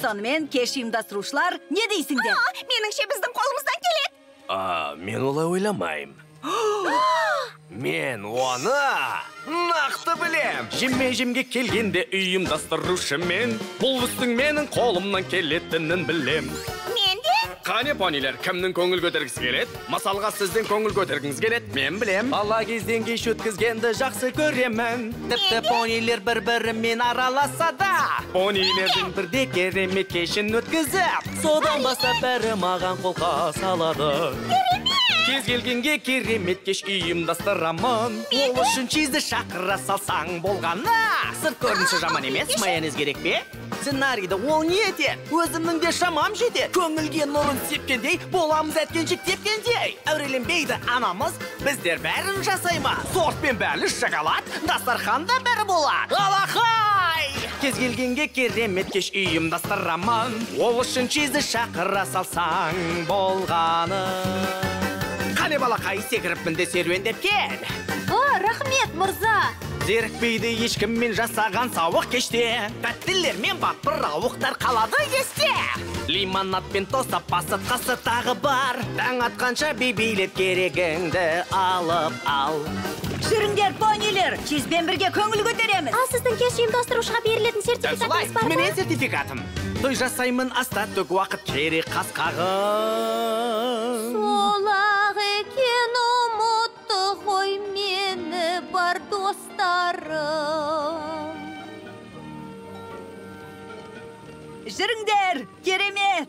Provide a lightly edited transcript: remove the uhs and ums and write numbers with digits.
Сонымен кеш ұйымдастырушылар не дейсіңдер? Меніңше біздің қолымыздан келеді. Мен олай ойламайым. Мен оны нақты білем. Жеме-жемге келгенде ұйымдастырушы мен. Бұл істің менің қолымнан келетінін білем. Мен де? Қане понилер, кімнің көңіл көтергісі келеді? Мысалға сіздің көңіл көтергіңіз келеді, мен білем. Бала кезден кеш өткізгенді жақсы көремін. Тіпті понилер бір-бірімен араласа да. Понилердің бірде керемет кешін өткізіп, содан бастап бәрі маған қолқа салады. Кез келгенге керемет кеш ұйымдастырамын. Ол үшін чизді шақыра салсаң болғаны. Сырт көрінісі жаман емес, майонез керек пе? Сценарийді ол не етер? Өзімнің де шамам жетер. Көңілге нұрын сепкендей, боламыз әткеншік тепкендей. Әуреленбейді анамыз, біздер бәрін жасаймыз. Сорт пен бәлі шоколад, дастарханда бәрі болады. Алақай! Кез келгенге керемет кеш ұйымдастырамын. Ол үшін чизді шақыра салсаң болғаны. Қане балақай, секіріппін де серуендеп кел. Рахмет, мұрза. Зерікпейді ешкіммен жасаған сауық кеште. Тәттілер мен бапыр ауықтар қалады есте. Лимонад пен тосап басытқасы тағы бар. Таң атқанша бейбейлеп керегіңді алып ал. Жүріңдер, понилер, чизбен бірге көңіл көтереміз. Ал сіздің кеш ұйымдастырушыға берілетін сертификатыңыз бар ма? Міне сертификатым. Той жасаймын аста төк уақыт керек қасқағым. Солақ екен ұмытты ғой мені бар достарым. Жүріңдер, керемет.